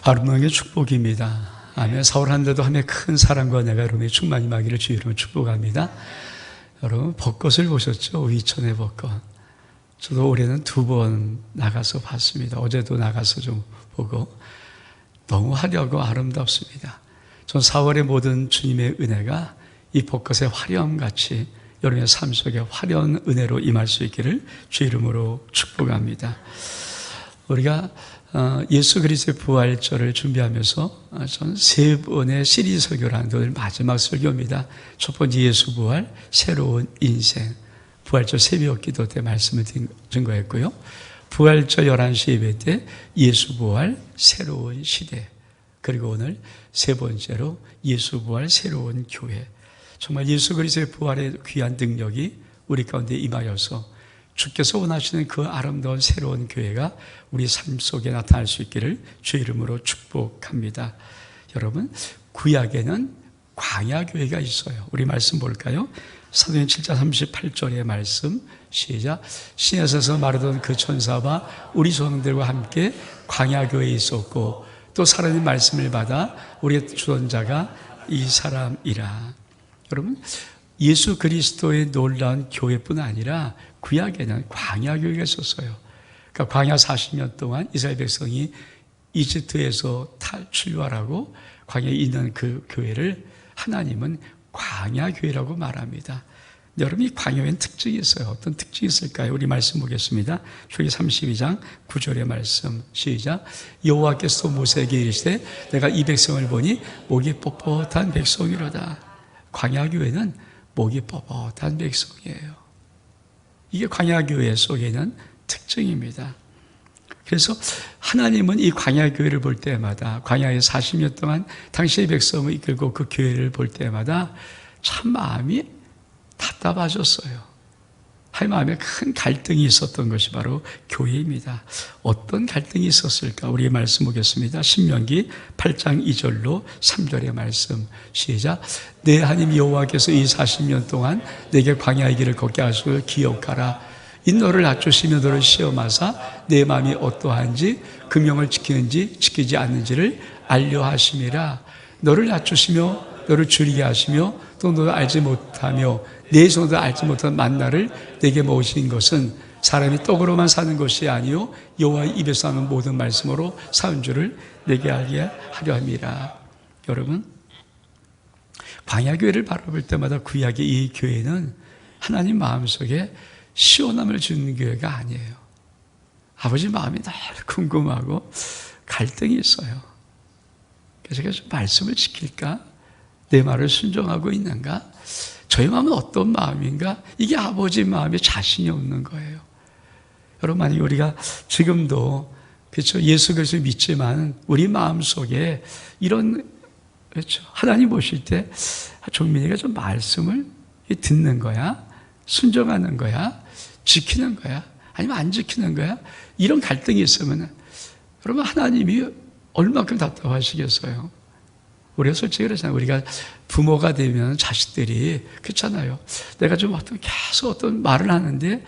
아름다운 게 축복입니다. 아멘. 4월 한 해도 함에 큰 사랑과 내가 여러분의 충만히 임하기를 주의 이름으로 축복합니다. 여러분 벚꽃을 보셨죠? 위천의 벚꽃. 저도 올해는 2번 나가서 봤습니다. 어제도 나가서 좀 보고 너무 화려하고 아름답습니다. 전 4월의 모든 주님의 은혜가 이 벚꽃의 화려함같이 여러분의 삶 속에 화려한 은혜로 임할 수 있기를 주의 이름으로 축복합니다. 우리가 예수 그리스도의 부활절을 준비하면서 저는 3번의 시리즈 설교라는 오늘 마지막 설교입니다. 첫 번째 예수 부활, 새로운 인생, 부활절 새벽 기도 때 말씀을 증거했고요. 부활절 11시 예배 때 예수 부활, 새로운 시대, 그리고 오늘 3번째로 예수 부활, 새로운 교회. 정말 예수 그리스도의 부활의 귀한 능력이 우리 가운데 임하여서 주께서 원하시는 그 아름다운 새로운 교회가 우리 삶 속에 나타날 수 있기를 주의 이름으로 축복합니다. 여러분, 구약에는 광야교회가 있어요. 우리 말씀 볼까요? 사도행 7장 38절의 말씀 시작. 신에서서 마르던 그 천사와 우리 조상들과 함께 광야교회에 있었고 또 살아있는 말씀을 받아 우리의 주선자가 이 사람이라. 여러분, 예수 그리스도의 놀라운 교회뿐 아니라 구약에는 광야교회가 있었어요. 그러니까 광야 40년 동안 이스라엘 백성이 이집트에서 출발하고 광야에 있는 그 교회를 하나님은 광야교회라고 말합니다. 여러분, 이 광야에는 특징이 있어요. 어떤 특징이 있을까요? 우리 말씀 보겠습니다. 출애굽기 32장 9절의 말씀 시작. 여호와께서 모세에게 이르시되 내가 이 백성을 보니 목이 뻣뻣한 백성이로다. 광야교회는 목이 뻣뻣한 백성이에요. 이게 광야교회 속에는 특징입니다. 그래서 하나님은 이 광야교회를 볼 때마다 광야에 40년 동안 당시의 백성을 이끌고 그 교회를 볼 때마다 참 마음이 답답하셨어요. 하나님 마음에 큰 갈등이 있었던 것이 바로 교회입니다. 어떤 갈등이 있었을까? 우리 말씀 보겠습니다. 신명기 8장 2절로 3절의 말씀 시작. 내 하나님 여호와께서 이 40년 동안 내게 광야의 길을 걷게 하시고 기억하라. 이 너를 낮추시며 너를 시험하사 내 마음이 어떠한지 그 명을 지키는지 지키지 않는지를 알려 하심이라. 너를 낮추시며 너를 줄이게 하시며 또 너를 알지 못하며 내 손도 알지 못한 만나를 내게 모으신 것은 사람이 떡으로만 사는 것이 아니요 여호와의 입에서 하는 모든 말씀으로 사는 줄을 내게 알게 하려 함이라. 여러분, 광야교회를 바라볼 때마다 구약의 이 교회는 하나님 마음속에 시원함을 주는 교회가 아니에요. 아버지 마음이 늘 궁금하고 갈등이 있어요. 그래서 제가 좀 말씀을 지킬까? 내 말을 순종하고 있는가? 저희 마음은 어떤 마음인가? 이게 아버지 마음에 자신이 없는 거예요. 여러분, 만약에 우리가 지금도 그렇죠, 예수 그리스도 믿지만 우리 마음 속에 이런 그렇죠, 하나님 보실 때 종민이가 좀 말씀을 듣는 거야? 순종하는 거야? 지키는 거야? 아니면 안 지키는 거야? 이런 갈등이 있으면 여러분, 하나님이 얼마큼 답답하시겠어요? 우리가 솔직히 그러잖아요. 우리가 부모가 되면 자식들이 그렇잖아요. 내가 좀 계속 어떤 말을 하는데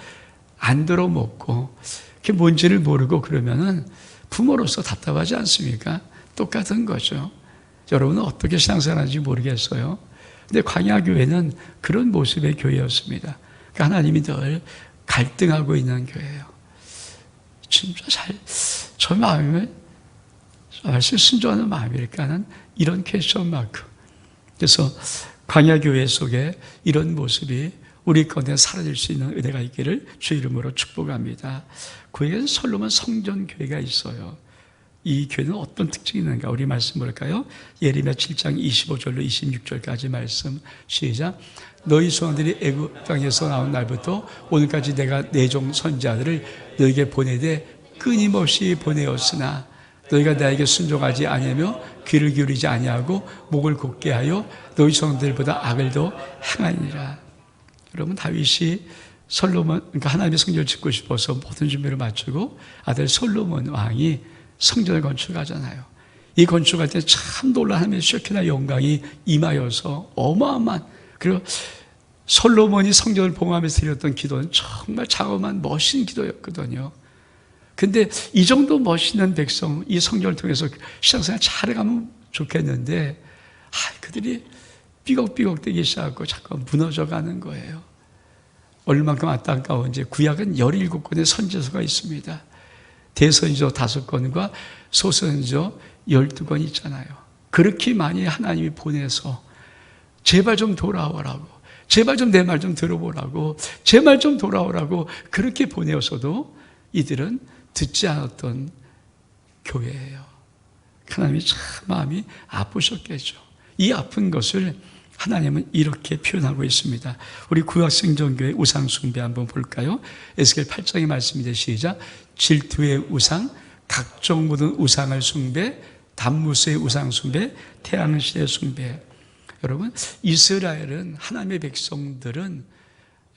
안 들어먹고 그게 뭔지를 모르고 그러면은 부모로서 답답하지 않습니까? 똑같은 거죠. 여러분은 어떻게 신앙생활하는지 모르겠어요. 근데 광야교회는 그런 모습의 교회였습니다. 그러니까 하나님이 늘 갈등하고 있는 교회예요. 진짜 저 마음을 말씀 순종하는 마음일까는 이런 퀘스천 마크. 그래서 광야교회 속에 이런 모습이 우리 가운데 사라질 수 있는 은혜가 있기를 주 이름으로 축복합니다. 그에는 솔로몬 성전교회가 있어요. 이 교회는 어떤 특징이 있는가? 우리 말씀 볼까요? 예레미야 7장 25절로 26절까지 말씀 시작. 너희 조상들이 애굽 땅에서 나온 날부터 오늘까지 내가 내 종 선지자들을 너에게 보내되 끊임없이 보내었으나 너희가 나에게 순종하지 아니하며 귀를 기울이지 아니하고 목을 곧게 하여 너희 조상들보다 악을 더 행하니라. 여러분, 다윗이 솔로몬, 그러니까 하나님의 성전을 짓고 싶어서 모든 준비를 마치고 아들 솔로몬 왕이 성전을 건축하잖아요. 이 건축할 때 참 놀라운 하나님의 쉐키나 영광이 임하여서 어마어마한, 그리고 솔로몬이 성전을 봉하면서 드렸던 기도는 정말 장엄한 멋진 기도였거든요. 근데 이 정도 멋있는 백성, 이 성전을 통해서 신앙생활 잘해가면 좋겠는데, 그들이 삐걱삐걱 되기 시작하고 자꾸 무너져 가는 거예요. 얼만큼 안타까운지 구약은 17권의 선지서가 있습니다. 대선지서 5권과 소선지서 12권 있잖아요. 그렇게 많이 하나님이 보내서 제발 좀 돌아오라고, 제발 좀 내 말 좀 들어보라고, 제 말 좀 돌아오라고 그렇게 보내어서도 이들은 듣지 않았던 교회예요. 하나님이 참 마음이 아프셨겠죠. 이 아픈 것을 하나님은 이렇게 표현하고 있습니다. 우리 구약성전교회 우상숭배 한번 볼까요? 에스겔 8장의 말씀인데 시작. 질투의 우상, 각종 모든 우상을 숭배, 단무스의 우상 숭배, 태양신의 숭배. 여러분, 이스라엘은, 하나님의 백성들은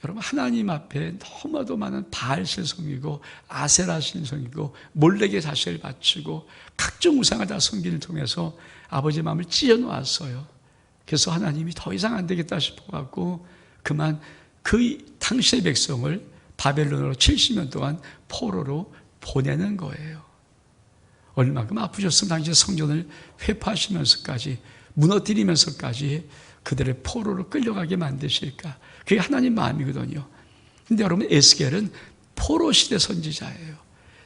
여러분 하나님 앞에 너무도 많은 바알신 성이고 아세라신 성이고 몰렉의 자식을 바치고 각종 우상을 다 섬기를 통해서 아버지의 마음을 찢어놓았어요. 그래서 하나님이 더 이상 안 되겠다 싶어갖고 그만 그 당시의 백성을 바벨론으로 70년 동안 포로로 보내는 거예요. 얼마큼 아프셨으면 당시 성전을 회파하시면서까지 무너뜨리면서까지 그들의 포로로 끌려가게 만드실까. 그게 하나님 마음이거든요. 근데 여러분, 에스겔은 포로 시대 선지자예요.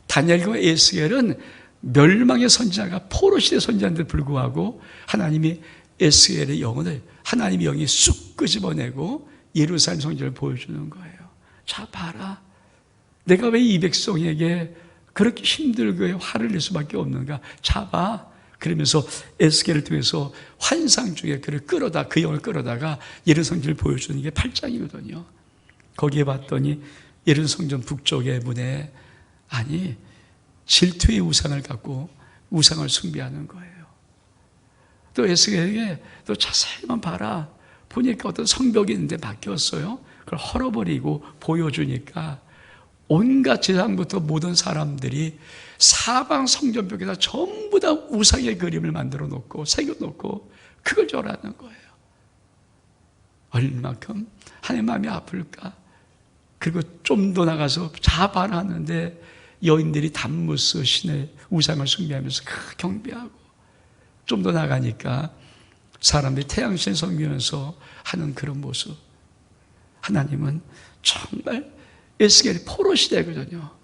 다니엘과 에스겔은 멸망의 선지자가 포로 시대 선지자인데 불구하고 하나님이 에스겔의 영혼을, 하나님의 영이 쑥 끄집어내고 예루살렘 성전을 보여주는 거예요. 자, 봐라. 내가 왜 이 백성에게 그렇게 힘들게 화를 낼 수밖에 없는가? 자, 봐. 그러면서 에스겔을 통해서 환상 중에 그를 끌어다, 그 영을 끌어다가 예루살렘 성전을 보여주는 게 8장이거든요. 거기에 봤더니 예루살렘 성전 북쪽의 문에 질투의 우상을 갖고 우상을 숭배하는 거예요. 또 에스겔에게 또 자세히만 봐라. 보니까 어떤 성벽이 있는데 바뀌었어요. 그걸 헐어버리고 보여주니까 온갖 제사장부터 모든 사람들이 사방 성전벽에다 전부 다 우상의 그림을 만들어 놓고 새겨놓고 그걸 절하는 거예요. 얼마큼 하나님 마음이 아플까? 그리고 좀 더 나가서 자바라 하는데 여인들이 단무스 신의 우상을 숭배하면서 경배하고, 좀 더 나가니까 사람들이 태양신 섬기면서 하는 그런 모습. 하나님은 정말 에스겔이 포로 시대거든요.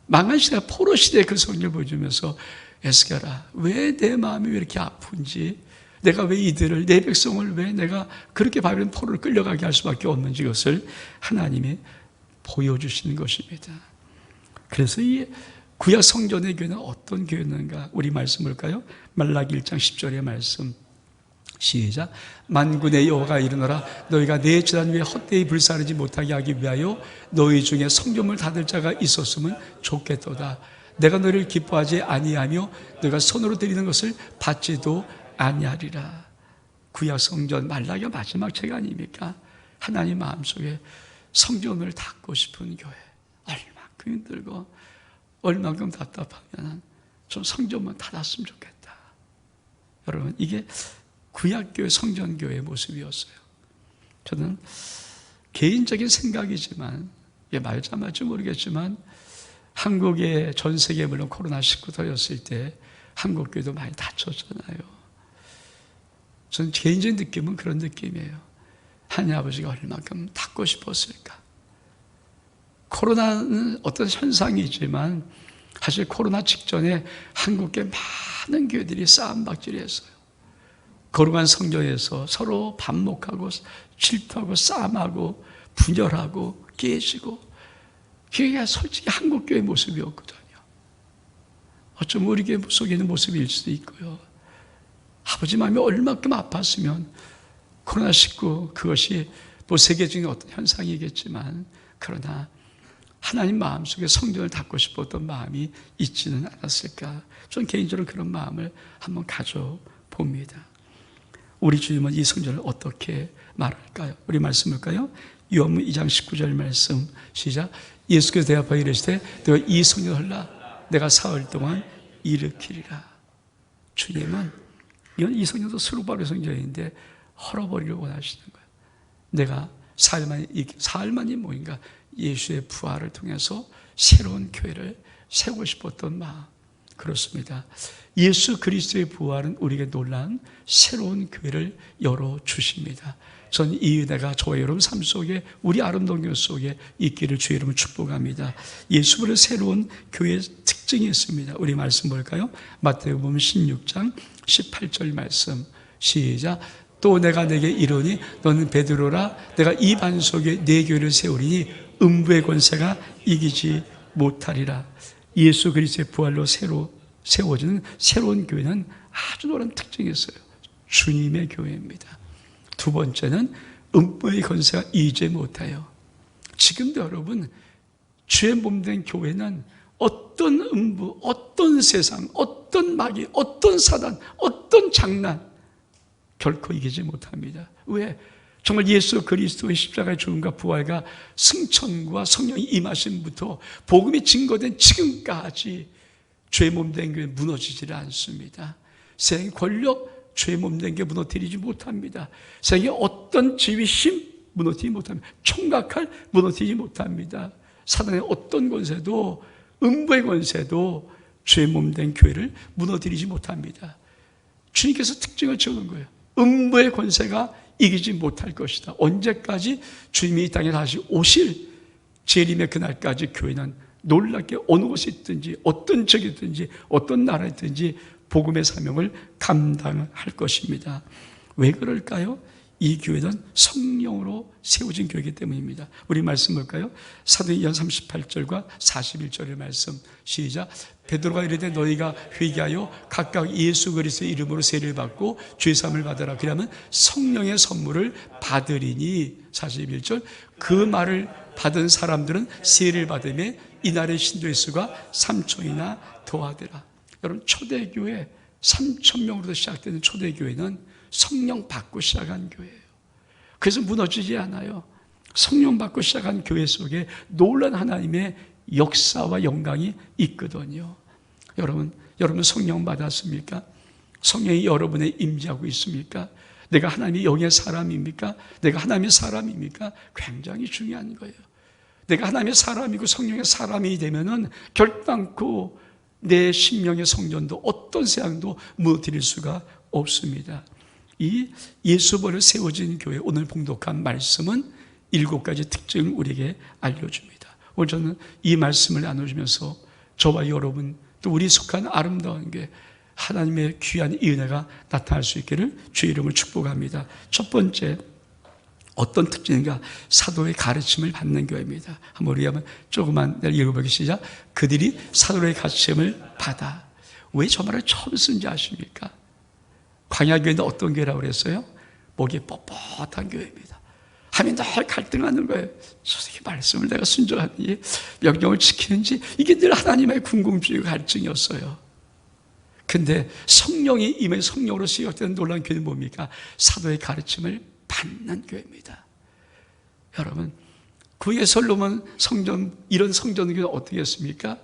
망한 시대가 포로 시대의 그 성전을 보여주면서 에스겔아, 왜 내 마음이 왜 이렇게 아픈지, 내가 왜 이들을, 내 백성을 왜 내가 그렇게 바벨론 포로를 끌려가게 할 수밖에 없는지, 그것을 하나님이 보여주시는 것입니다. 그래서 이 구약 성전의 교회는 어떤 교회인가? 우리 말씀 볼까요? 말라기 1장 10절의 말씀 시작. 만군의 여호와가 이르노라, 너희가 내 제단 위에 헛되이 불사르지 못하게 하기 위하여 너희 중에 성전을 닫을 자가 있었으면 좋겠도다. 내가 너희를 기뻐하지 아니하며 너희가 손으로 드리는 것을 받지도 아니하리라. 구약 성전 말라기가 마지막 책 아닙니까? 하나님 마음속에 성전을 닫고 싶은 교회, 얼마큼 힘들고 얼마큼 답답하면 좀 성전만 닫았으면 좋겠다. 여러분, 이게 구약교회 성전교회의 모습이었어요. 저는 개인적인 생각이지만, 이게 말자말지 모르겠지만, 한국의 전 세계 물론 코로나19 터졌을 때 한국교회도 많이 다쳤잖아요. 저는 개인적인 느낌은 그런 느낌이에요. 하나님 아버지가 얼마큼 닫고 싶었을까. 코로나는 어떤 현상이지만 사실 코로나 직전에 한국계 많은 교회들이 싸움박질을 했어요. 거룩한 성전에서 서로 반목하고 질투하고 싸움하고 분열하고 깨지고, 그게 솔직히 한국교회 모습이었거든요. 어쩌면 우리 교회 속에 있는 모습일 수도 있고요. 아버지 마음이 얼마큼 아팠으면 코로나19 그것이 뭐 세계적인 어떤 현상이겠지만, 그러나 하나님 마음속에 성전을 닫고 싶었던 마음이 있지는 않았을까. 전 개인적으로 그런 마음을 한번 가져봅니다. 우리 주님은 이 성전을 어떻게 말할까요? 우리 말씀 볼까요? 요한복음 2장 19절 말씀 시작. 예수께서 대답하여 이르시되 너가 이 성전을 헐라 내가 사흘 동안 일으키리라. 주님은 이건 이 성전도 스룹바벨 성전인데 헐어버리려고 원하시는 거예요. 내가 사흘만이 뭐인가? 예수의 부활을 통해서 새로운 교회를 세우고 싶었던 마음. 그렇습니다. 예수 그리스도의 부활은 우리에게 놀라운 새로운 교회를 열어주십니다. 전 이 은혜가 저와 여러분 삶 속에, 우리 아름다운 교회 속에 있기를 주의 이름으로 축복합니다. 예수를 새로운 교회의 특징이 있습니다. 우리 말씀 볼까요? 마태복음 16장 18절 말씀 시작. 또 내가 내게 이르니 너는 베드로라. 내가 이 반 속에 내 교회를 세우리니 음부의 권세가 이기지 못하리라. 예수 그리스도의 부활로 새로 세워지는 새로운 교회는 아주 놀라운 특징이 있어요. 주님의 교회입니다. 두 번째는 음부의 권세가 이기지 못해요. 지금도 여러분, 주의 몸된 교회는 어떤 음부, 어떤 세상, 어떤 마귀, 어떤 사단, 어떤 장난 결코 이기지 못합니다. 왜? 정말 예수 그리스도의 십자가의 죽음과 부활과 승천과 성령이 임하심부터 복음이 증거된 지금까지 죄 몸된 교회 무너지질 않습니다. 세상의 권력, 죄 몸된 게 무너뜨리지 못합니다. 세상의 어떤 지위, 힘 무너뜨리지 못합니다. 총각할 무너뜨리지 못합니다. 사단의 어떤 권세도, 음부의 권세도 죄 몸된 교회를 무너뜨리지 못합니다. 주님께서 특징을 적은 거예요. 음부의 권세가 이기지 못할 것이다. 언제까지? 주님이 이 땅에 다시 오실 재림의 그날까지 교회는 놀랍게 어느 곳에 있든지 어떤 적이 있든지 어떤 나라에 있든지 복음의 사명을 감당할 것입니다. 왜 그럴까요? 이 교회는 성령으로 세워진 교회이기 때문입니다. 우리 말씀 볼까요? 사도행전 38절과 41절의 말씀 시작. 베드로가 이르되 너희가 회개하여 각각 예수 그리스도의 이름으로 세례를 받고 죄사함을 받으라. 그러면 성령의 선물을 받으리니 41절. 그 말을 받은 사람들은 세례를 받으며 이날의 신도의 수가 3,000이나 더하더라. 여러분, 초대교회 3,000명으로 시작되는 초대교회는 성령 받고 시작한 교회예요. 그래서 무너지지 않아요. 성령 받고 시작한 교회 속에 놀라운 하나님의 역사와 영광이 있거든요. 여러분 성령 받았습니까? 성령이 여러분에 임재하고 있습니까? 내가 하나님의 영의 사람입니까? 내가 하나님의 사람입니까? 굉장히 중요한 거예요. 내가 하나님의 사람이고 성령의 사람이 되면은 결단코 내 심령의 성전도 어떤 세상도 무너뜨릴 수가 없습니다. 이 예수벌을 세워진 교회, 오늘 봉독한 말씀은 7가지 특징을 우리에게 알려줍니다. 오늘 저는 이 말씀을 나눠주면서 저와 여러분 또 우리 속한 아름다운 게 하나님의 귀한 이 은혜가 나타날 수 있기를 주의 이름을 축복합니다. 첫 번째, 어떤 특징인가? 사도의 가르침을 받는 교회입니다. 한번 우리 한번 조금만 읽어보기 시작. 그들이 사도의 가르침을 받아. 왜 저 말을 처음 쓴지 아십니까? 광야교회는 어떤 교회라고 그랬어요? 목이 뻣뻣한 교회입니다. 하면 늘 갈등하는 거예요. 선생님 말씀을 내가 순종하니 명령을 지키는지, 이게 늘 하나님의 궁금주의 갈증이었어요. 근데 성령이 임해 성령으로 시작되는 놀라운 교회는 뭡니까? 사도의 가르침을 받는 교회입니다. 여러분, 구약의 솔로몬 성전, 이런 성전교회는 어떻게 했습니까?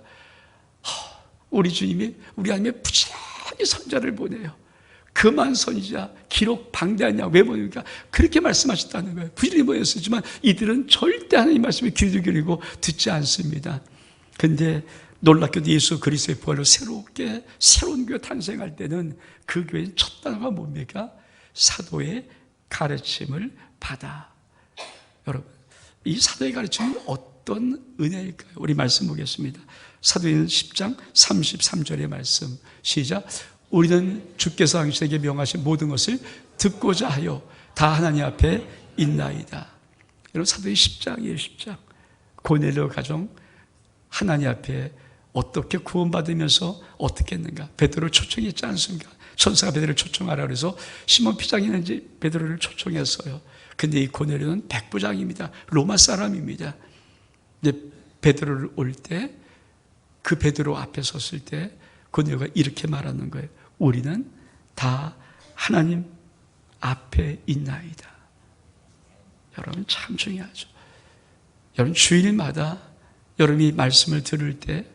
우리 주님이 우리 하나님의 부지런히 선자를 보내요. 그만 선지자 기록 방대하냐? 왜 보니까 그렇게 말씀하셨다는 거예요. 부지런히 보냈었지만 이들은 절대 하나님 말씀에 귀 기울이고 듣지 않습니다. 근데 놀랍게도 예수 그리스도의 부활로 새롭게 새로운 교회 탄생할 때는 그 교회의 첫 단어가 뭡니까? 사도의 가르침을 받아. 여러분, 이 사도의 가르침은 어떤 은혜일까요? 우리 말씀 보겠습니다. 사도행전 10장 33절의 말씀 시작. 우리는 주께서 당신에게 명하신 모든 것을 듣고자 하여 다 하나님 앞에 있나이다. 여러분, 사도의 10장이에요. 10장. 고넬료 가정 하나님 앞에 어떻게 구원받으면서 어떻게 했는가? 베드로를 초청했지 않습니까? 천사가 베드로를 초청하라 그래서 시몬 피장이는 이제 베드로를 초청했어요. 근데 이 고넬료는 백부장입니다. 로마 사람입니다. 근데 베드로를 올 때, 그 베드로 앞에 섰을 때 고넬료가 이렇게 말하는 거예요. 우리는 다 하나님 앞에 있나이다. 여러분, 참 중요하죠. 여러분, 주일마다 여러분이 말씀을 들을 때,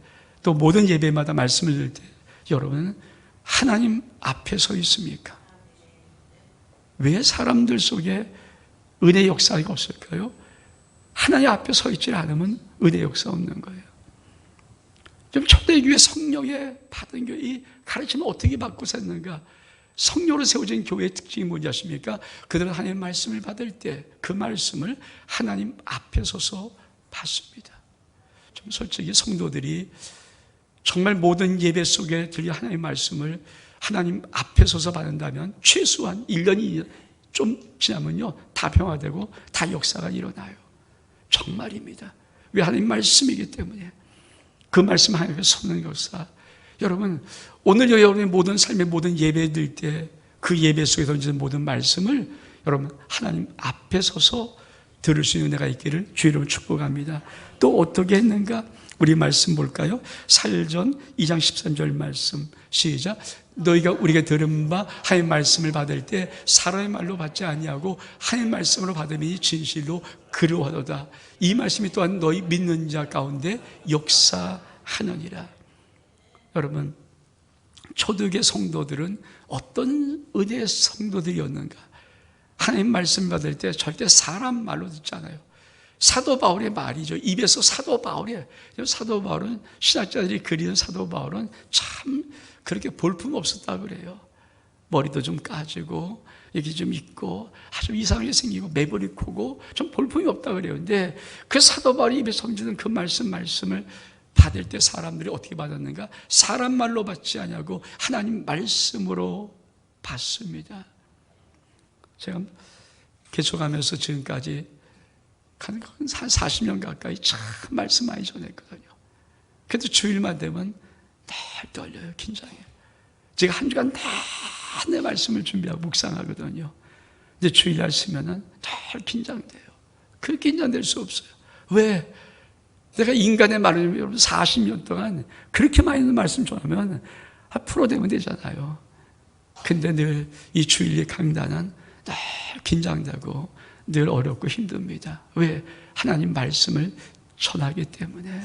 또 모든 예배마다 말씀을 들을 때 여러분은 하나님 앞에 서 있습니까? 왜 사람들 속에 은혜 역사가 없을까요? 하나님 앞에 서 있지 않으면 은혜 역사 없는 거예요. 좀 초대교회 성령에 받은 교회, 이 가르침을 어떻게 받고 샀는가? 성령으로 세워진 교회의 특징이 뭔지 아십니까? 그들은 하나님의 말씀을 받을 때 그 말씀을 하나님 앞에 서서 받습니다. 좀 솔직히 성도들이 정말 모든 예배 속에 들려 하나님의 말씀을 하나님 앞에 서서 받는다면 최소한 1년이 좀 지나면요, 다 평화되고 다 역사가 일어나요. 정말입니다. 왜? 하나님 말씀이기 때문에. 그 말씀 하나님께 서는 역사. 여러분, 오늘 여러분의 모든 삶의 모든 예배 드릴 때 그 예배 속에 던지는 모든 말씀을 여러분 하나님 앞에 서서 들을 수 있는 은혜가 있기를 주의 이름으로 축복합니다. 또 어떻게 했는가? 우리 말씀 볼까요? 사일전 2장 13절 말씀 시작. 너희가 우리가 들은 바 하나님의 말씀을 받을 때 사람의 말로 받지 아니하고 하나님의 말씀으로 받음이 진실로 그러하도다. 이 말씀이 또한 너희 믿는 자 가운데 역사하느니라. 여러분, 초대교회 성도들은 어떤 은혜의 성도들이었는가? 하나님 말씀 받을 때 절대 사람 말로 듣지 않아요. 사도 바울의 말이죠. 입에서 사도 바울이에요. 사도 바울은, 신학자들이 그리는 사도 바울은 참 그렇게 볼품 없었다 그래요. 머리도 좀 까지고 여기 좀 있고 아주 이상하게 생기고 매부리 크고 좀 볼품이 없다 그래요. 근데 그 사도 바울이 입에서 던지는 그 말씀을 받을 때 사람들이 어떻게 받았는가? 사람 말로 받지 아니하고 하나님 말씀으로 받습니다. 제가 개척하면서 지금까지 한 40년 가까이 참 말씀 많이 전했거든요. 그래도 주일만 되면 늘 떨려요. 긴장해요. 제가 한 주간 다 내 말씀을 준비하고 묵상하거든요. 근데 주일날 쓰면은 늘 긴장돼요. 그 긴장될 수 없어요. 왜? 내가 인간의 말을 여러분 40년 동안 그렇게 많이 말씀 전하면 프로 되면 되잖아요. 근데 늘 이 주일의 강단은 늘 긴장되고 늘 어렵고 힘듭니다. 왜? 하나님 말씀을 전하기 때문에.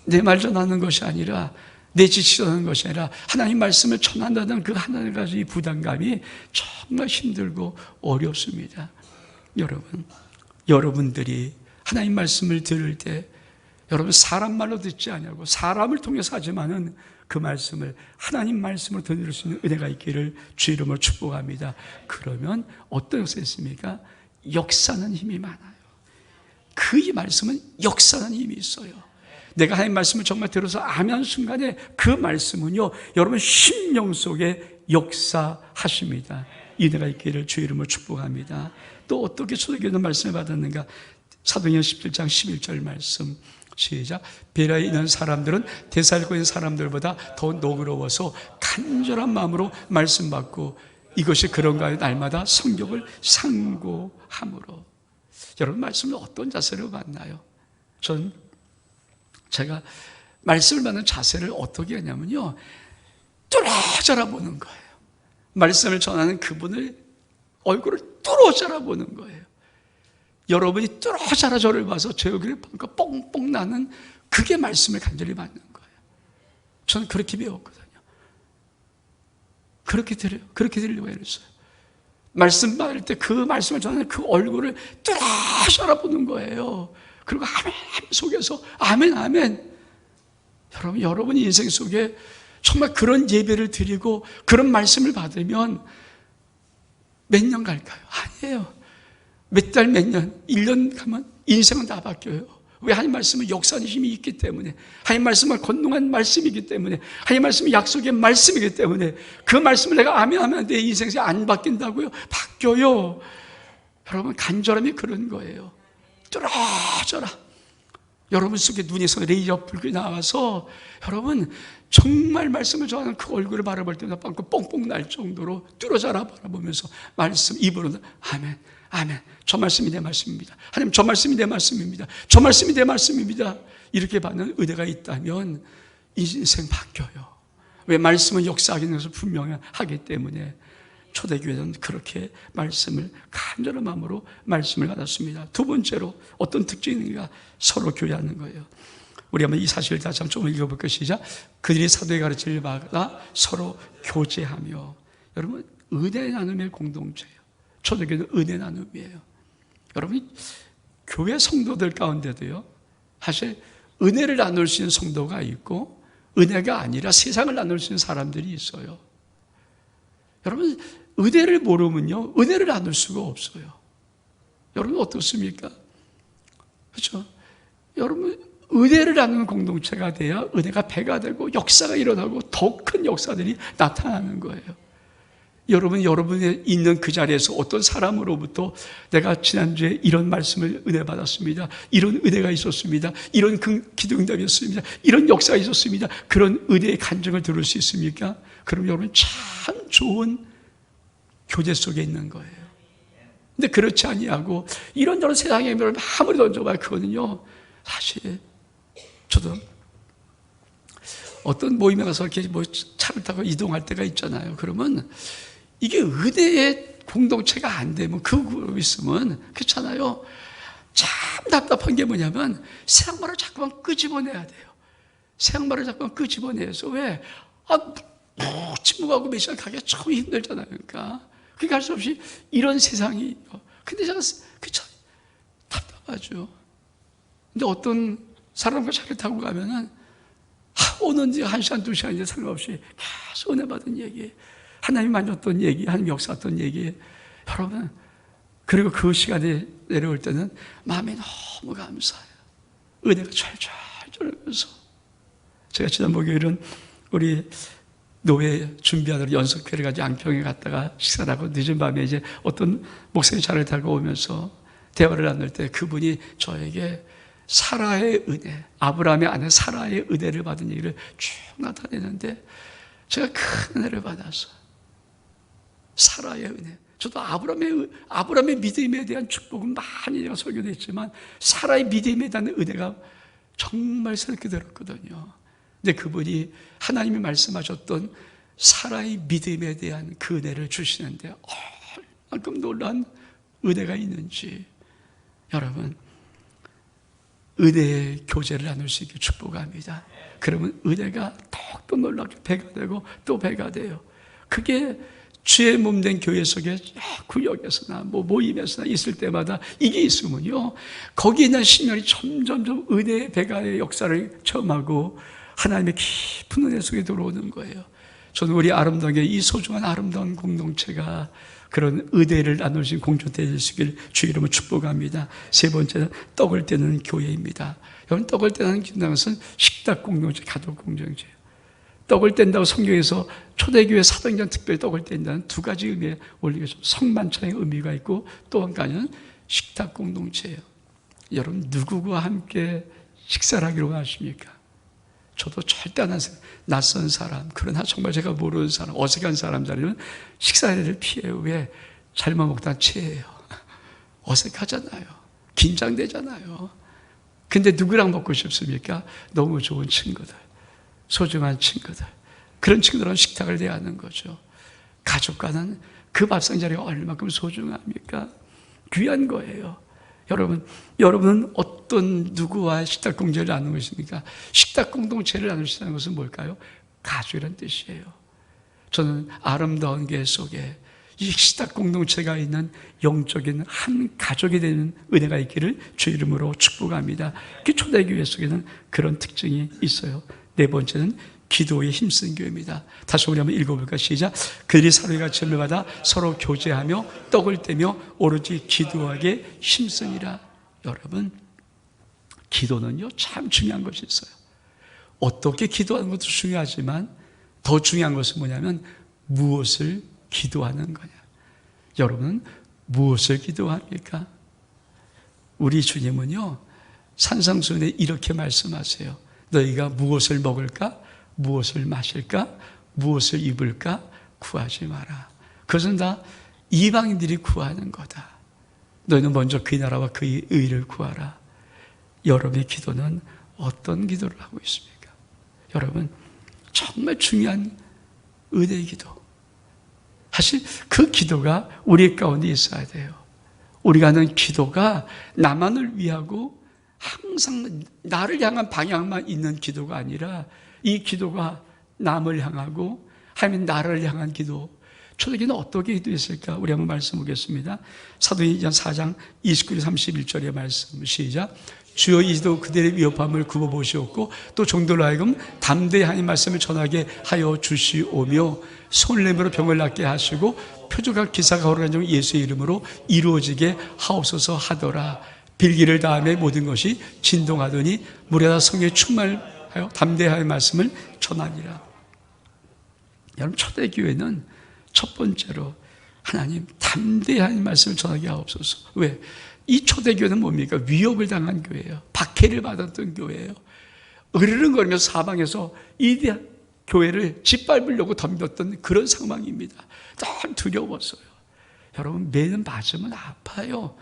내 말 전하는 것이 아니라 내 지식 전하는 것이 아니라 하나님 말씀을 전한다는 그 하나님 가지고 이 부담감이 정말 힘들고 어렵습니다. 여러분들이 하나님 말씀을 들을 때 여러분 사람 말로 듣지 아니하고 사람을 통해서 하지만은 그 말씀을 하나님 말씀으로 들을 수 있는 은혜가 있기를 주 이름으로 축복합니다. 그러면 어떤 역사가 있습니까? 역사는 힘이 많아요. 그 말씀은 역사는 힘이 있어요. 내가 하나님 말씀을 정말 들어서 아멘 순간에 그 말씀은요, 여러분 심령 속에 역사하십니다. 이 은혜가 있기를 주 이름으로 축복합니다. 또 어떻게 초대교회는 말씀을 받았는가? 사도행전 17장 11절 말씀 시작. 베레아에 있는 사람들은 데살로니가에 있는 사람들보다 더 너그러워서 간절한 마음으로 말씀 받고 이것이 그런가요? 날마다 성경을 상고함으로. 여러분 말씀을 어떤 자세로 받나요? 제가 말씀을 받는 자세를 어떻게 하냐면요, 뚫어져라 보는 거예요. 말씀을 전하는 그분을 얼굴을 뚫어져라 보는 거예요. 여러분이 뚫어져라 저를 봐서 제 얼굴에 뽕뽕 나는 그게 말씀을 간절히 받는 거예요. 저는 그렇게 배웠거든요. 그렇게 들으려고 했어요. 말씀 받을 때 그 말씀을 전하는 그 얼굴을 뚫어져라 보는 거예요. 그리고 아멘 속에서 아멘 아멘. 여러분 인생 속에 정말 그런 예배를 드리고 그런 말씀을 받으면 몇 년 갈까요? 아니에요. 몇 달, 몇 년, 1년 가면 인생은 다 바뀌어요. 왜? 하나님 말씀은 역사의 힘이 있기 때문에, 하나님 말씀은 건능한 말씀이기 때문에, 하나님 말씀은 약속의 말씀이기 때문에 그 말씀을 내가 아멘 하면 내 인생이 안 바뀐다고요? 바뀌어요. 여러분 간절함이 그런 거예요. 뚫어져라. 여러분 속에 눈에서 레이저 불이 나와서 여러분 정말 말씀을 전하는 그 얼굴을 바라볼 때마다 빵꾸 뽕뽕 날 정도로 뚫어져라 바라보면서 말씀 입으로 아멘 아멘. 저 말씀이 내 말씀입니다. 하나님 저 말씀이 내 말씀입니다. 저 말씀이 내 말씀입니다. 이렇게 받는 은혜가 있다면 인생 바뀌어요. 왜? 말씀은 역사하기는 것을 분명하기 때문에. 초대교회는 그렇게 말씀을 간절한 마음으로 말씀을 받았습니다. 두 번째로 어떤 특징인가? 서로 교제하는 거예요. 우리 한번 이 사실을 다시 한번 좀 읽어볼까요? 시작. 그들이 사도의 가르침을 받아 서로 교제하며. 여러분 은혜 나눔의 공동체예요. 초대교회는 은혜 나눔이에요. 여러분 교회 성도들 가운데도요, 사실 은혜를 나눌 수 있는 성도가 있고 은혜가 아니라 세상을 나눌 수 있는 사람들이 있어요. 여러분, 은혜를 모르면요, 은혜를 나눌 수가 없어요. 여러분 어떻습니까? 그렇죠? 여러분, 은혜를 나누는 공동체가 돼야 은혜가 배가 되고 역사가 일어나고 더 큰 역사들이 나타나는 거예요. 여러분이 있는 그 자리에서 어떤 사람으로부터 내가 지난주에 이런 말씀을 은혜 받았습니다. 이런 은혜가 있었습니다. 이런 기도 응답이었습니다. 이런 역사가 있었습니다. 그런 은혜의 간증을 들을 수 있습니까? 그럼 여러분 참 좋은 교제 속에 있는 거예요. 근데 그렇지 아니하고 이런저런 세상의 별을 아무리 던져봐야 그거는요, 사실 저도 어떤 모임에 가서 이렇게 차를 타고 이동할 때가 있잖아요. 그러면 이게 은혜의 공동체가 안 되면, 그 그룹이 있으면 그렇잖아요. 참 답답한 게 뭐냐면 세상 말을 자꾸만 끄집어내야 돼요. 세상 말을 자꾸만 끄집어내서 왜? 침묵하고 몇 시간 가기가 참 힘들잖아요. 그러니까 그게 할 수 없이 이런 세상이. 근데 제가 참 답답하죠. 근데 어떤 사람과 차를 타고 가면은 오는지 1시간, 2시간 이제 상관없이 계속 은혜 받은 얘기, 하나님 만졌던 얘기, 하나님 역사했던 얘기. 여러분, 그리고 그 시간에 내려올 때는 마음이 너무 감사해요. 은혜가 철철 흐르면서. 제가 지난 목요일은 우리 노예 준비하느라 연석회를 가지고 양평에 갔다가 식사를 하고 늦은 밤에 이제 어떤 목사님 차를 타고 오면서 대화를 나눌 때 그분이 저에게 사라의 은혜, 아브라함의 아내 사라의 은혜를 받은 얘기를 쭉 나타내는데 제가 큰 은혜를 받았어요. 사라의 은혜. 저도 아브라함의 믿음에 대한 축복은 많이 제가 설교도 했지만 사라의 믿음에 대한 은혜가 정말 새롭게 들었거든요. 근데 그분이 하나님이 말씀하셨던 사라의 믿음에 대한 그 은혜를 주시는데 얼마큼 놀라운 은혜가 있는지. 여러분, 은혜의 교제를 나눌 수 있게 축복합니다. 그러면 은혜가 더욱더 놀랍게 배가 되고 또 배가 돼요. 그게 주의 몸된 교회 속에 구역에서나 모임에서나 있을 때마다 이게 있으면요, 거기에 있는 신령이 점점점 은혜의 배가의 역사를 체험하고 하나님의 깊은 은혜 속에 들어오는 거예요. 저는 우리 아름다운 이 소중한 아름다운 공동체가 그런 은혜를 나눌 수 있는 공동체 될 수 있기를 주 이름으로 축복합니다. 세 번째는 떡을 떼는 교회입니다. 여러분, 떡을 떼는 것은 식탁 공동체, 가족 공동체예요. 떡을 뗀다고 성경에서 초대교회 사도행전 특별히 떡을 뗀다는 두 가지 의미에 올리겠습니다. 성만찬의 의미가 있고 또 한 가지는 식탁 공동체예요. 여러분, 누구와 함께 식사를 하기로 하십니까? 저도 절대 낯선 사람, 그러나 정말 제가 모르는 사람, 어색한 사람 자리는 식사를 피해요. 왜? 잘못 먹다 체해요. 어색하잖아요. 긴장되잖아요. 근데 누구랑 먹고 싶습니까? 너무 좋은 친구들, 소중한 친구들, 그런 친구들은 식탁을 대하는 거죠. 가족과는 그 밥상 자리가 얼마큼 소중합니까? 귀한 거예요. 여러분은 어떤 누구와 식탁 공동체를 나누는 것입니까? 식탁 공동체를 나눌 수 있는 것은 뭘까요? 가족이라는 뜻이에요. 저는 아름다운 계 속에 이 식탁 공동체가 있는 영적인 한 가족이 되는 은혜가 있기를 주 이름으로 축복합니다. 그 초대교회 속에는 그런 특징이 있어요. 네 번째는 기도에 힘쓴 교회입니다. 다시 우리 한번 읽어볼까? 시작. 그들이 서로가 같이 받아 서로 교제하며 떡을 떼며 오로지 기도하게 힘쓰니라. 여러분, 기도는요 참 중요한 것이 있어요. 어떻게 기도하는 것도 중요하지만 더 중요한 것은 뭐냐면 무엇을 기도하는 거냐. 여러분은 무엇을 기도합니까? 우리 주님은요 산상수훈에 이렇게 말씀하세요. 너희가 무엇을 먹을까? 무엇을 마실까? 무엇을 입을까? 구하지 마라. 그것은 다 이방인들이 구하는 거다. 너희는 먼저 그의 나라와 그의 의를 구하라. 여러분의 기도는 어떤 기도를 하고 있습니까? 여러분, 정말 중요한 은혜의 기도. 사실 그 기도가 우리 가운데 있어야 돼요. 우리가 하는 기도가 나만을 위하고 항상 나를 향한 방향만 있는 기도가 아니라 이 기도가 남을 향하고 하나님 나를 향한 기도. 초대교회는 어떻게 기도했을까? 우리 한번 말씀 보겠습니다. 사도행전 4장 29절 31절의 말씀 시작. 주여 이도 그들의 위협함을 굽어보시옵고 또 종들로 하여금 담대히 하나님 말씀을 전하게 하여 주시오며 손냄으로 병을 낫게 하시고 표적과 기사가 거룩한 종 예수의 이름으로 이루어지게 하옵소서 하더라. 빌기를 다음에 모든 것이 진동하더니 무리가 성령에 충만하여 담대하여 말씀을 전하니라. 여러분, 초대교회는 첫 번째로 하나님 담대하여 말씀을 전하게 하옵소서. 왜? 이 초대교회는 뭡니까? 위협을 당한 교회예요. 박해를 받았던 교회예요. 으르렁거리면서 사방에서 이 교회를 짓밟으려고 덤볐던 그런 상황입니다. 너무 두려웠어요. 여러분, 매는 맞으면 아파요.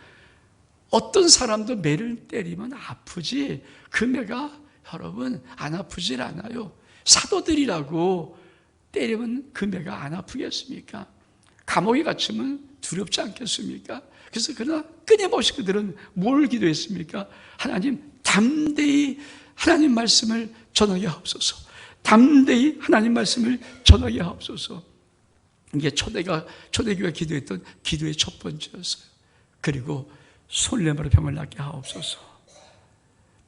어떤 사람도 매를 때리면 아프지 그 매가 여러분 안 아프질 않아요. 사도들이라고 때리면 그 매가 안 아프겠습니까? 감옥에 갇히면 두렵지 않겠습니까? 그래서 그러나 끊임없이 그들은 뭘 기도했습니까? 하나님 담대히 하나님 말씀을 전하게 하옵소서. 담대히 하나님 말씀을 전하게 하옵소서. 이게 초대교회가 기도했던 기도의 첫 번째였어요. 그리고 손냄으로 병을 낫게 하옵소서.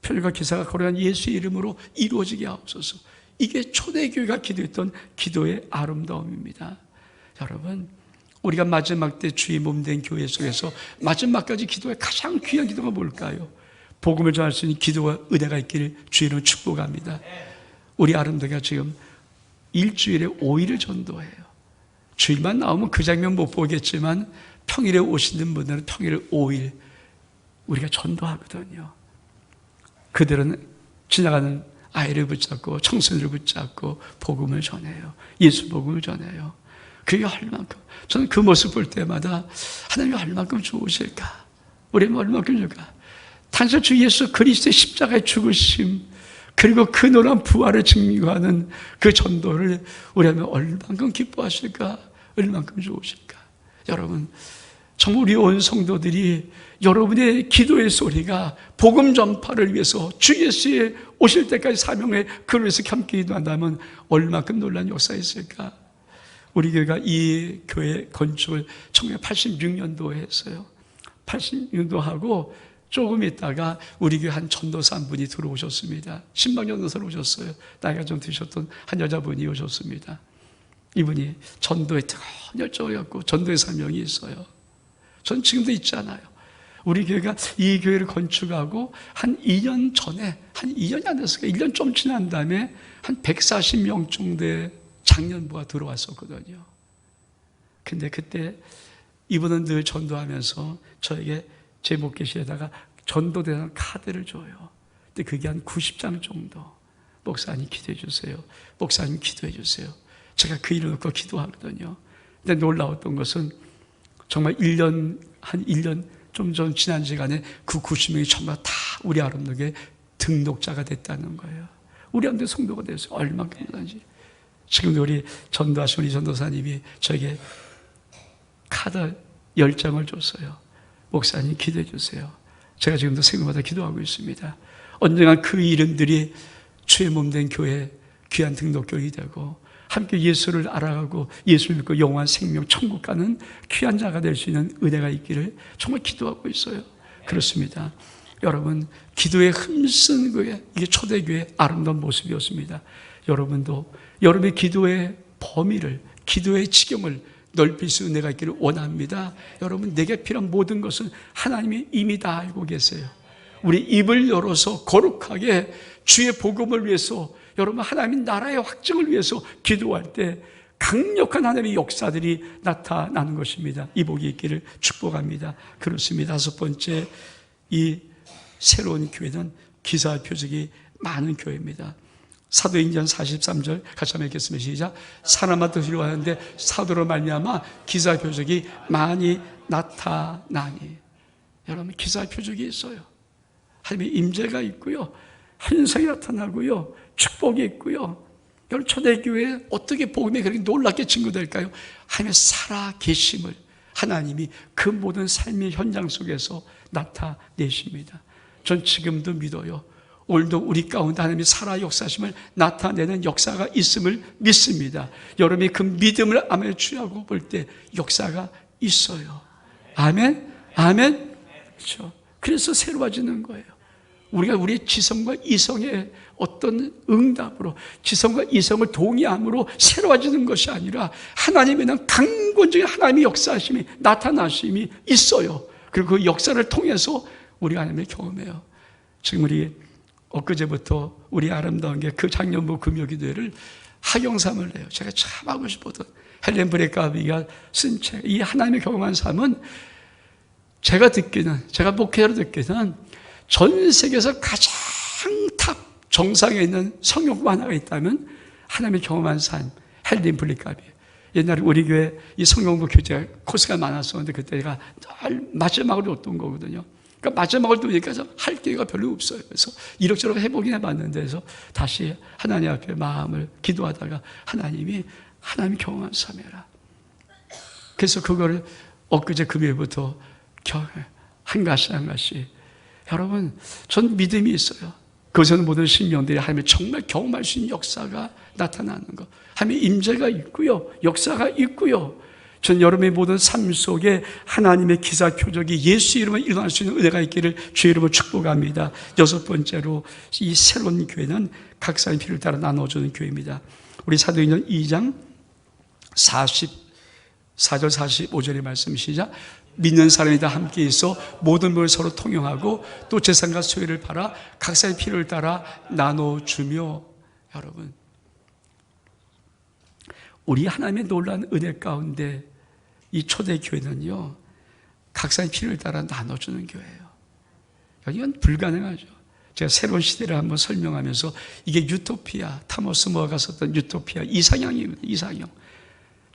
표적과 기사가 거룩한 예수의 이름으로 이루어지게 하옵소서. 이게 초대교회가 기도했던 기도의 아름다움입니다. 여러분, 우리가 마지막 때 주의 몸된 교회 속에서 마지막까지 기도의 가장 귀한 기도가 뭘까요? 복음을 전할 수 있는 기도와 은혜가 있기를 주의로 축복합니다. 우리 아름다가 지금 일주일에 5일을 전도해요. 주일만 나오면 그 장면 못 보겠지만 평일에 오시는 분들은 평일에 5일 우리가 전도하거든요. 그들은 지나가는 아이를 붙잡고 청소년을 붙잡고 복음을 전해요. 예수 복음을 전해요. 그게 얼만큼, 저는 그 모습 볼 때마다 하나님이 얼만큼 좋으실까? 우리는 얼만큼 좋을까? 단순 주 예수 그리스도의 십자가의 죽으심 그리고 그 놀라운 부활을 증명하는 그 전도를 우리 하면 얼만큼 기뻐하실까? 얼만큼 좋으실까? 여러분, 정말 우리 온 성도들이 여러분의 기도의 소리가 복음 전파를 위해서 주 예수의 오실 때까지 사명에 그를 위해서 함께 기도한다면 얼마큼 놀라운 역사가 있을까? 우리 교회가 이 교회 건축을 1986년도에 했어요. 86년도 하고 조금 있다가 우리 교회 한 전도사 한 분이 들어오셨습니다. 신방 전도사로 오셨어요. 나이가 좀 드셨던 한 여자분이 오셨습니다. 이분이 전도에 뜨거운 열정을 갖고 전도의 사명이 있어요. 전 지금도 있잖아요. 우리 교회가 이 교회를 건축하고 한 2년 전에, 한 2년이 안 됐을까? 1년 좀 지난 다음에 한 140명 정도의 장년부가 들어왔었거든요. 근데 그때 이분은 늘 전도하면서 저에게 제 목계시에다가 전도대상 카드를 줘요. 근데 그게 한 90장 정도. 목사님 기도해 주세요. 목사님 기도해 주세요. 제가 그 일을 놓고 기도하거든요. 근데 놀라웠던 것은 정말 한 1년 좀 전 지난 시간에 그 90명이 정말 다 우리 아름다게 등록자가 됐다는 거예요. 우리 아름다게 성도가 됐어요. 얼마큼 많은지. 지금도 우리 전도하신 우리 전도사님이 저에게 카드 10장을 줬어요. 목사님 기도해 주세요. 제가 지금도 생일마다 기도하고 있습니다. 언젠가 그 이름들이 주의 몸된 교회 귀한 등록교육이 되고 함께 예수를 알아가고 예수를 믿고 영원한 생명 천국 가는 귀한 자가 될 수 있는 은혜가 있기를 정말 기도하고 있어요. 그렇습니다. 여러분, 기도에 힘쓴 교회, 이게 초대교회의 아름다운 모습이었습니다. 여러분도 여러분의 기도의 범위를, 기도의 지경을 넓힐 수 은혜가 있기를 원합니다. 여러분, 내게 필요한 모든 것은 하나님이 이미 다 알고 계세요. 우리 입을 열어서 거룩하게 주의 복음을 위해서, 여러분 하나님의 나라의 확증을 위해서 기도할 때 강력한 하나님의 역사들이 나타나는 것입니다. 이 복이 있기를 축복합니다. 그렇습니다. 다섯 번째, 이 새로운 교회는 기사와 표적이 많은 교회입니다. 사도행전 43절 같이 한번 읽겠습니다. 시작. 사람마다 두려워하는데 사도로 말미암아 기사와 표적이 많이 나타나니. 여러분, 기사와 표적이 있어요. 하나님의 임재가 있고요, 현상이 나타나고요, 축복이 있고요. 여러분, 초대교회에 어떻게 복음이 그렇게 놀랍게 증거될까요? 하나님의 살아계심을 하나님이 그 모든 삶의 현장 속에서 나타내십니다. 전 지금도 믿어요. 오늘도 우리 가운데 하나님의 살아 역사심을 나타내는 역사가 있음을 믿습니다. 여러분이 그 믿음을 아멘 취하고 볼 때 역사가 있어요. 아멘? 아멘? 그렇죠. 그래서 새로워지는 거예요. 우리가 우리의 지성과 이성의 어떤 응답으로 지성과 이성을 동의함으로 새로워지는 것이 아니라 하나님의 강권적인 하나님의 역사하심이 나타나심이 있어요. 그리고 그 역사를 통해서 우리가 하나님을 경험해요. 지금 우리 엊그제부터 우리 아름다운 게 그 작년부 금요기도회를 학용삼을 내요. 제가 참 하고 싶었던 헬렌 브레카비가 쓴 책, 이 하나님의 경험한 삶은 제가 목회자로 듣기는 전 세계에서 가장 탑 정상에 있는 성경부 하나가 있다면 하나님의 경험한 삶, 헬렌 브레카비. 옛날에 우리 교회 이 성경부 교재 코스가 많았었는데 그때가 늘 마지막으로 줬던 거거든요. 그러니까 마지막을 두니까 할 기회가 별로 없어요. 그래서 이럭저럭 해보긴 해봤는데, 그래서 다시 하나님 앞에 마음을 기도하다가 하나님이 경험한 삶이라. 그래서 그거를 엊그제 금요일부터 한 가지. 여러분, 전 믿음이 있어요. 그것은 모든 신령들이 하나님의 정말 경험할 수 있는 역사가 나타나는 것. 하나님의 임재가 있고요. 역사가 있고요. 전 여러분의 모든 삶 속에 하나님의 기사 표적이 예수 이름으로 일어날 수 있는 은혜가 있기를 주의 이름으로 축복합니다. 6번째로 이 새로운 교회는 각 사람의 필요를 따라 나눠주는 교회입니다. 우리 사도행전 2장 44절 45절의 말씀 시작. 믿는 사람이 다 함께 있어 모든 것을 서로 통용하고 또 재산과 소유를 팔아 각 사람의 필요를 따라 나눠주며. 여러분, 우리 하나님의 놀라운 은혜 가운데 이 초대교회는요, 각 사람의 필요를 따라 나눠주는 교회예요. 이건 불가능하죠. 제가 새로운 시대를 한번 설명하면서 이게 유토피아, 타모스 모아가 썼던 유토피아 이상형입니다. 이상형.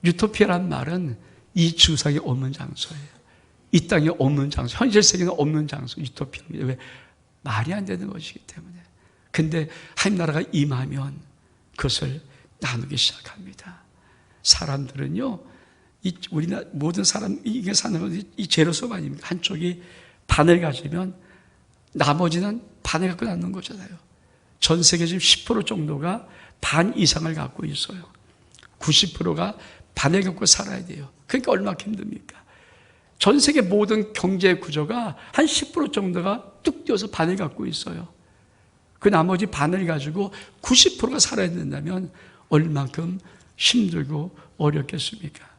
유토피아란 말은 이 주상에 없는 장소예요. 이 땅에 없는 장소, 현실 세계는 없는 장소, 유토피아입니다. 왜? 말이 안 되는 것이기 때문에. 근데 하나님 나라가 임하면 그것을 나누기 시작합니다. 사람들은요, 우리나라 모든 사람, 이게 사는 건 이 제로섬 아닙니까? 한쪽이 반을 가지면 나머지는 반을 갖고 낳는 거잖아요. 전 세계 지금 10% 정도가 반 이상을 갖고 있어요. 90%가 반을 갖고 살아야 돼요. 그러니까 얼마나 힘듭니까? 전 세계 모든 경제 구조가 한 10% 정도가 뚝 뛰어서 반을 갖고 있어요. 그 나머지 반을 가지고 90%가 살아야 된다면 얼만큼 힘들고 어렵겠습니까?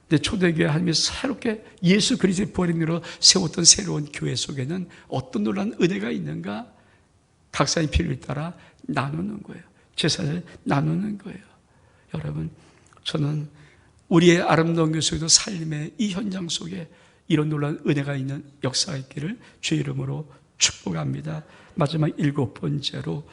근데 초대교회 하나님이 새롭게 예수 그리스도의 부활인으로 세웠던 새로운 교회 속에는 어떤 놀라운 은혜가 있는가? 각 사람의 필요에 따라 나누는 거예요. 재산을 나누는 거예요. 여러분, 저는 우리의 아름다운 교회 속에도 삶의 이 현장 속에 이런 놀라운 은혜가 있는 역사가 있기를 주의 이름으로 축복합니다. 마지막 7번째로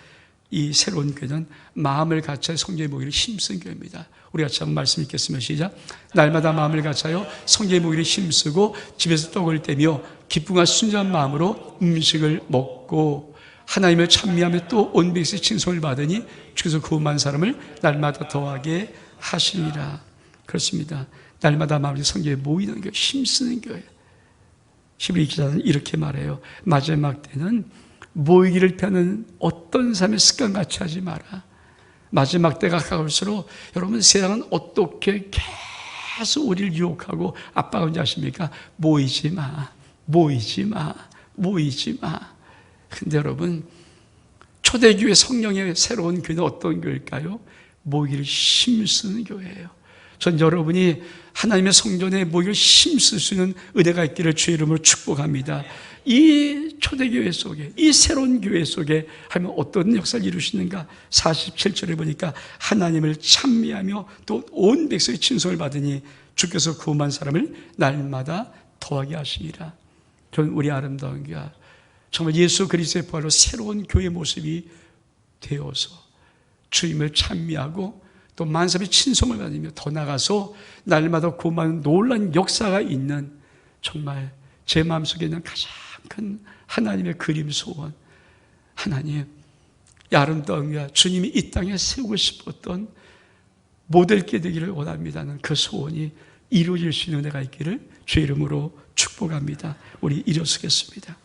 이 새로운 교회는 마음을 갖춰 성령의 모기를 힘쓴 교회입니다. 우리 같이 한번 말씀 읽겠습니다. 시작. 날마다 마음을 갖춰요 성령의 모기를 힘쓰고 집에서 떡을 떼며 기쁨과 순전한 마음으로 음식을 먹고 하나님을 찬미하며 또 온 백성의 칭송을 받으니 주께서 구원한 사람을 날마다 더하게 하시니라. 그렇습니다. 날마다 마음을 성령에 모이는 교회, 힘쓰는 교회. 히브리 기자는 이렇게 말해요. 마지막 때는 모이기를 피하는 어떤 삶의 습관같이 하지 마라. 마지막 때가 가까울수록 여러분, 세상은 어떻게 계속 우리를 유혹하고 압박하는지 아십니까? 모이지 마, 모이지 마, 모이지 마. 근데 여러분, 초대교회 성령의 새로운 교회는 어떤 교회일까요? 모이기를 힘쓰는 교회예요. 전 여러분이 하나님의 성전에 모이기를 힘쓸 수 있는 은혜가 있기를 주의 이름으로 축복합니다. 이 초대교회 속에, 이 새로운 교회 속에 하면 어떤 역사를 이루시는가? 47절에 보니까 하나님을 찬미하며 또 온 백성의 칭송을 받으니 주께서 구원한 사람을 날마다 더하게 하시니라. 저는 우리 아름다운 교회, 정말 예수 그리스도의 부활로 새로운 교회 모습이 되어서 주님을 찬미하고 또 만사의 친송을 받으며 더 나가서 날마다 구원하는 놀라운 역사가 있는, 정말 제 마음속에 있는 가장 큰 하나님의 그림 소원, 하나님, 이 아름다운 교회, 주님이 이 땅에 세우고 싶었던 모델께 되기를 원합니다는 그 소원이 이루어질 수 있는 은혜가 있기를 주의 이름으로 축복합니다. 우리 일어서겠습니다.